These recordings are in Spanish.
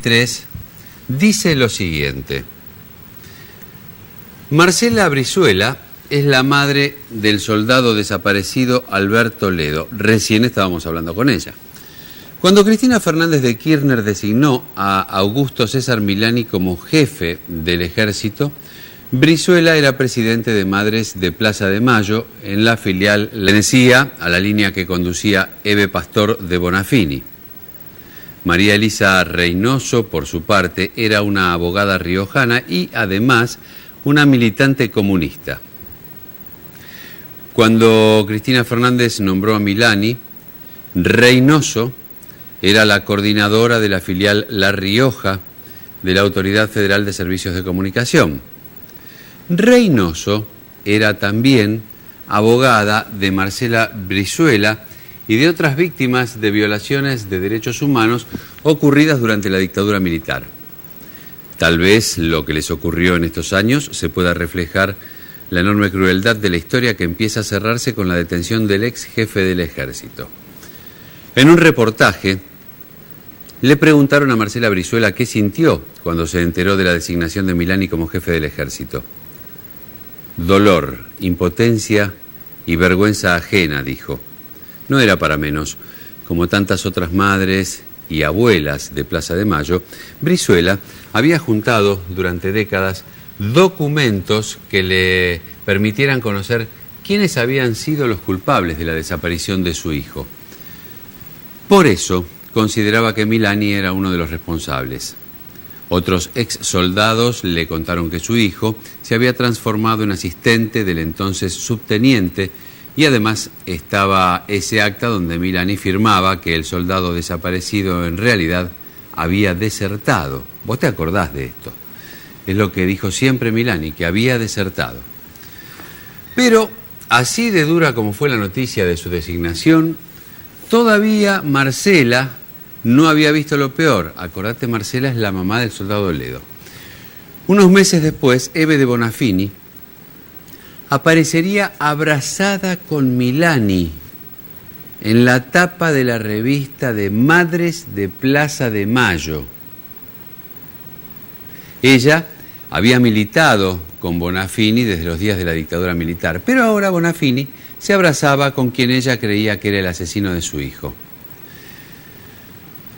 2023 dice lo siguiente: Marcela Brizuela es la madre del soldado desaparecido Alberto Ledo. Recién estábamos hablando con ella. Cuando Cristina Fernández de Kirchner designó a Augusto César Milani como jefe del ejército, Brizuela era presidente de Madres de Plaza de Mayo, en la filial pertenecía a la línea que conducía Eve Pastor de Bonafini. María Elisa Reynoso, por su parte, era una abogada riojana y, además, una militante comunista. Cuando Cristina Fernández nombró a Milani, Reynoso era la coordinadora de la filial La Rioja de la Autoridad Federal de Servicios de Comunicación. Reynoso era también abogada de Marcela Brizuela y de otras víctimas de violaciones de derechos humanos ocurridas durante la dictadura militar. Tal vez lo que les ocurrió en estos años se pueda reflejar la enorme crueldad de la historia que empieza a cerrarse con la detención del ex jefe del ejército. En un reportaje le preguntaron a Marcela Brizuela qué sintió cuando se enteró de la designación de Milani como jefe del ejército. Dolor, impotencia y vergüenza ajena, dijo. No era para menos. Como tantas otras madres y abuelas de Plaza de Mayo, Brizuela había juntado durante décadas documentos que le permitieran conocer quiénes habían sido los culpables de la desaparición de su hijo. Por eso consideraba que Milani era uno de los responsables. Otros ex soldados le contaron que su hijo se había transformado en asistente del entonces subteniente y además estaba ese acta donde Milani firmaba que el soldado desaparecido en realidad había desertado. ¿Vos te acordás de esto? Es lo que dijo siempre Milani, que había desertado. Pero así de dura como fue la noticia de su designación, todavía Marcela no había visto lo peor. Acordate, Marcela es la mamá del soldado Ledo. Unos meses después, Eve de Bonafini aparecería abrazada con Milani en la tapa de la revista de Madres de Plaza de Mayo. Ella había militado con Bonafini desde los días de la dictadura militar, pero ahora Bonafini se abrazaba con quien ella creía que era el asesino de su hijo.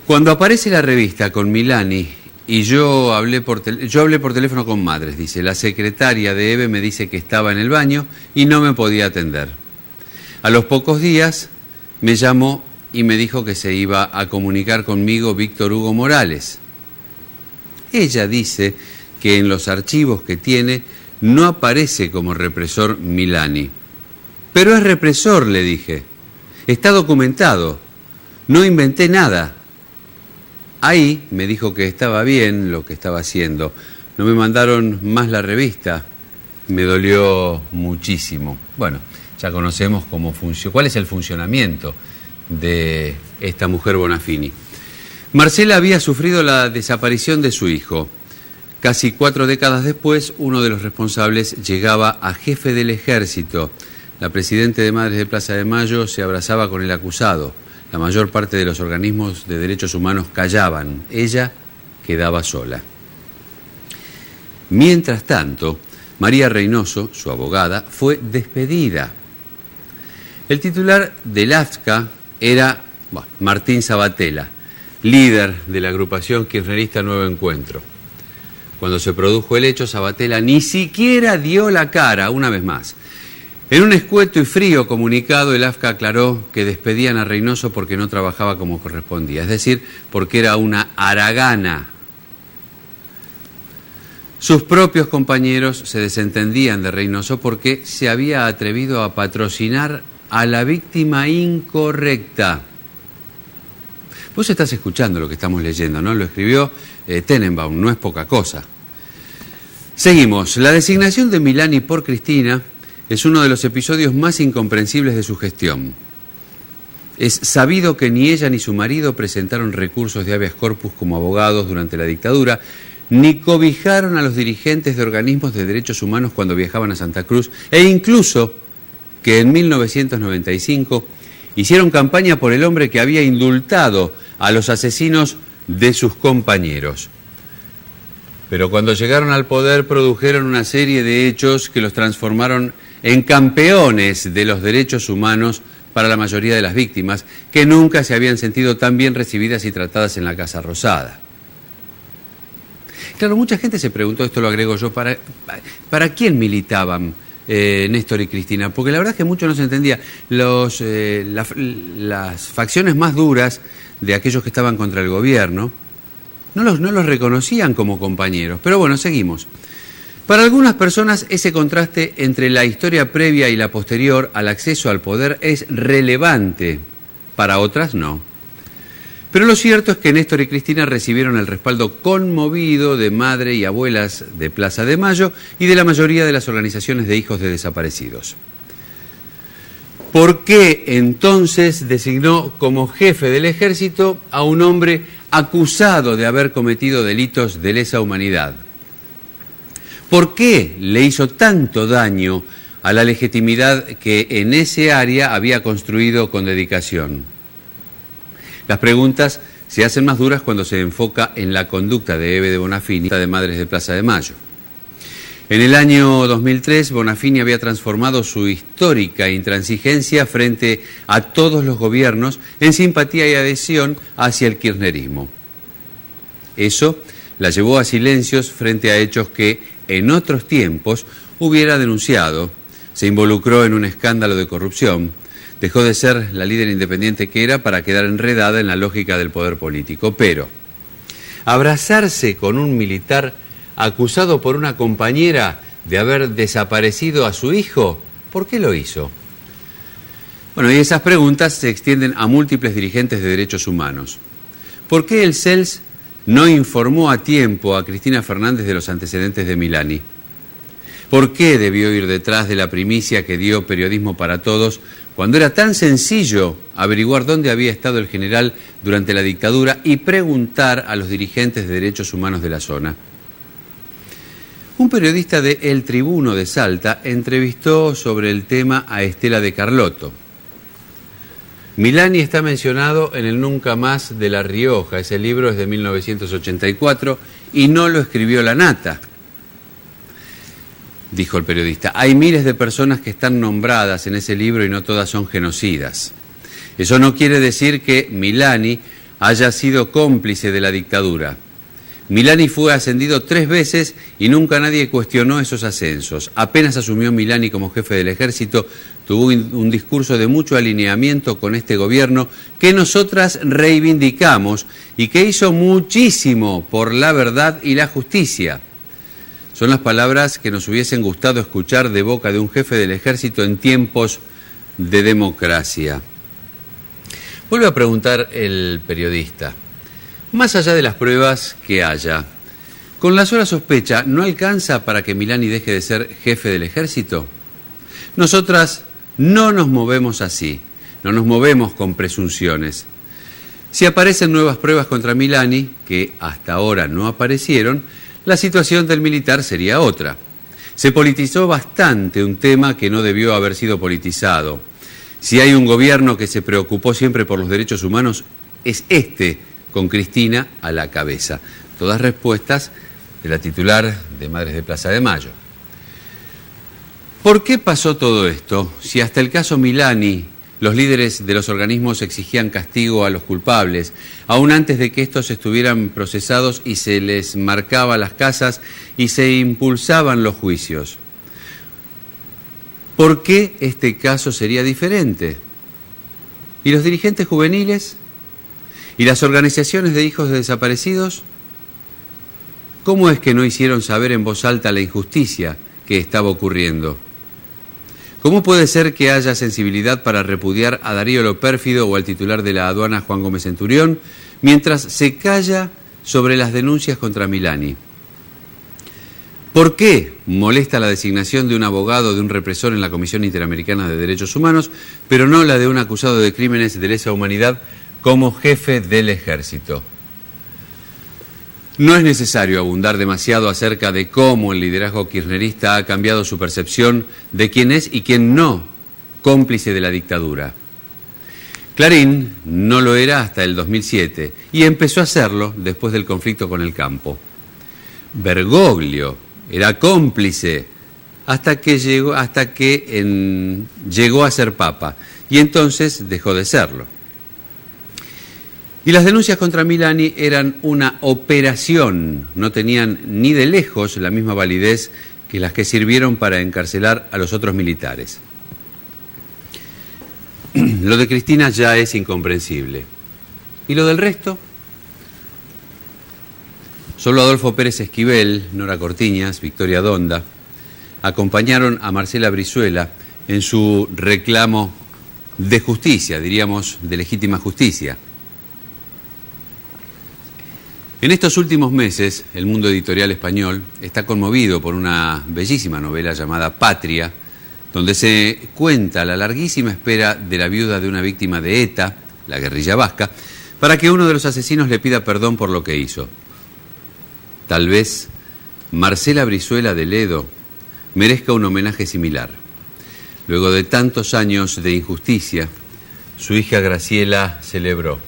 Cuando aparece la revista con Milani y yo hablé por teléfono con Madres, dice, la secretaria de Eve me dice que estaba en el baño y no me podía atender. A los pocos días me llamó y me dijo que se iba a comunicar conmigo Víctor Hugo Morales. Ella dice que en los archivos que tiene no aparece como represor Milani. Pero es represor, le dije. Está documentado. No inventé nada. Ahí me dijo que estaba bien lo que estaba haciendo. No me mandaron más la revista. Me dolió muchísimo. Bueno, ya conocemos cuál es el funcionamiento de esta mujer Bonafini. Marcela había sufrido la desaparición de su hijo. Casi 4 décadas después, uno de los responsables llegaba a jefe del ejército. La presidenta de Madres de Plaza de Mayo se abrazaba con el acusado. La mayor parte de los organismos de derechos humanos callaban. Ella quedaba sola. Mientras tanto, María Reynoso, su abogada, fue despedida. El titular del AFCA era Martín Sabatella, líder de la agrupación kirchnerista Nuevo Encuentro. Cuando se produjo el hecho, Sabatella ni siquiera dio la cara, una vez más. En un escueto y frío comunicado, el AFCA aclaró que despedían a Reynoso porque no trabajaba como correspondía, es decir, porque era una haragana. Sus propios compañeros se desentendían de Reynoso porque se había atrevido a patrocinar a la víctima incorrecta. Vos estás escuchando lo que estamos leyendo, ¿no? Lo escribió Tenenbaum, no es poca cosa. Seguimos. La designación de Milani por Cristina es uno de los episodios más incomprensibles de su gestión. Es sabido que ni ella ni su marido presentaron recursos de habeas corpus como abogados durante la dictadura, ni cobijaron a los dirigentes de organismos de derechos humanos cuando viajaban a Santa Cruz, e incluso que en 1995 hicieron campaña por el hombre que había indultado a los asesinos de sus compañeros. Pero cuando llegaron al poder produjeron una serie de hechos que los transformaron en campeones de los derechos humanos para la mayoría de las víctimas, que nunca se habían sentido tan bien recibidas y tratadas en la Casa Rosada. Claro, mucha gente se preguntó, esto lo agrego yo, ¿para quién militaban Néstor y Cristina? Porque la verdad es que mucho no se entendía. Las facciones más duras de aquellos que estaban contra el gobierno no los reconocían como compañeros. Pero bueno, seguimos. Para algunas personas ese contraste entre la historia previa y la posterior al acceso al poder es relevante, para otras no. Pero lo cierto es que Néstor y Cristina recibieron el respaldo conmovido de madre y abuelas de Plaza de Mayo y de la mayoría de las organizaciones de hijos de desaparecidos. ¿Por qué entonces designó como jefe del ejército a un hombre acusado de haber cometido delitos de lesa humanidad? ¿Por qué le hizo tanto daño a la legitimidad que en ese área había construido con dedicación? Las preguntas se hacen más duras cuando se enfoca en la conducta de Hebe de Bonafini, de Madres de Plaza de Mayo. En el año 2003, Bonafini había transformado su histórica intransigencia frente a todos los gobiernos en simpatía y adhesión hacia el kirchnerismo. Eso la llevó a silencios frente a hechos que en otros tiempos hubiera denunciado. Se involucró en un escándalo de corrupción. Dejó de ser la líder independiente que era para quedar enredada en la lógica del poder político. Pero abrazarse con un militar acusado por una compañera de haber desaparecido a su hijo, ¿por qué lo hizo? Bueno, y esas preguntas se extienden a múltiples dirigentes de derechos humanos. ¿Por qué el CELS no informó a tiempo a Cristina Fernández de los antecedentes de Milani? ¿Por qué debió ir detrás de la primicia que dio Periodismo para Todos cuando era tan sencillo averiguar dónde había estado el general durante la dictadura y preguntar a los dirigentes de derechos humanos de la zona? Un periodista de El Tribuno de Salta entrevistó sobre el tema a Estela de Carlotto. Milani está mencionado en el Nunca Más de La Rioja. Ese libro es de 1984 y no lo escribió la Nata, dijo el periodista. Hay miles de personas que están nombradas en ese libro y no todas son genocidas. Eso no quiere decir que Milani haya sido cómplice de la dictadura. Milani fue ascendido 3 veces y nunca nadie cuestionó esos ascensos. Apenas asumió Milani como jefe del ejército, tuvo un discurso de mucho alineamiento con este gobierno que nosotras reivindicamos y que hizo muchísimo por la verdad y la justicia. Son las palabras que nos hubiesen gustado escuchar de boca de un jefe del ejército en tiempos de democracia. Vuelve a preguntar el periodista. Más allá de las pruebas que haya, ¿con la sola sospecha no alcanza para que Milani deje de ser jefe del ejército? Nosotras no nos movemos así, no nos movemos con presunciones. Si aparecen nuevas pruebas contra Milani, que hasta ahora no aparecieron, la situación del militar sería otra. Se politizó bastante un tema que no debió haber sido politizado. Si hay un gobierno que se preocupó siempre por los derechos humanos, es este, con Cristina a la cabeza. Todas respuestas de la titular de Madres de Plaza de Mayo. ¿Por qué pasó todo esto? Si hasta el caso Milani, los líderes de los organismos exigían castigo a los culpables, aún antes de que estos estuvieran procesados y se les marcaba las casas y se impulsaban los juicios. ¿Por qué este caso sería diferente? ¿Y los dirigentes juveniles? ¿Y las organizaciones de hijos de desaparecidos? ¿Cómo es que no hicieron saber en voz alta la injusticia que estaba ocurriendo? ¿Cómo puede ser que haya sensibilidad para repudiar a Darío Lo Pérfido o al titular de la aduana Juan Gómez Centurión, mientras se calla sobre las denuncias contra Milani? ¿Por qué molesta la designación de un abogado de un represor en la Comisión Interamericana de Derechos Humanos, pero no la de un acusado de crímenes de lesa humanidad como jefe del ejército? No es necesario abundar demasiado acerca de cómo el liderazgo kirchnerista ha cambiado su percepción de quién es y quién no cómplice de la dictadura. Clarín no lo era hasta el 2007 y empezó a serlo después del conflicto con el campo. Bergoglio era cómplice hasta que llegó a ser papa y entonces dejó de serlo. Y las denuncias contra Milani eran una operación, no tenían ni de lejos la misma validez que las que sirvieron para encarcelar a los otros militares. Lo de Cristina ya es incomprensible. ¿Y lo del resto? Solo Adolfo Pérez Esquivel, Nora Cortiñas, Victoria Donda acompañaron a Marcela Brizuela en su reclamo de justicia, diríamos de legítima justicia. En estos últimos meses, el mundo editorial español está conmovido por una bellísima novela llamada Patria, donde se cuenta la larguísima espera de la viuda de una víctima de ETA, la guerrilla vasca, para que uno de los asesinos le pida perdón por lo que hizo. Tal vez Marcela Brizuela de Ledo merezca un homenaje similar. Luego de tantos años de injusticia, su hija Graciela celebró.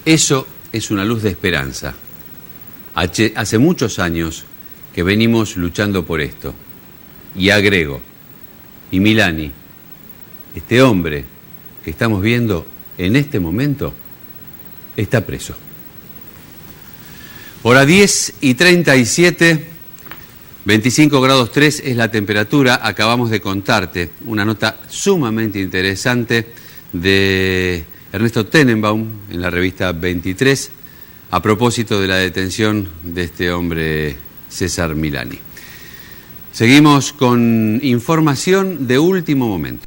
Eso es una luz de esperanza. Hace muchos años que venimos luchando por esto. Y agrego, y Milani, este hombre que estamos viendo en este momento, está preso. Hora 10:37, 25 grados 3 es la temperatura. Acabamos de contarte una nota sumamente interesante de Ernesto Tenenbaum en la revista 23 a propósito de la detención de este hombre César Milani. Seguimos con información de último momento.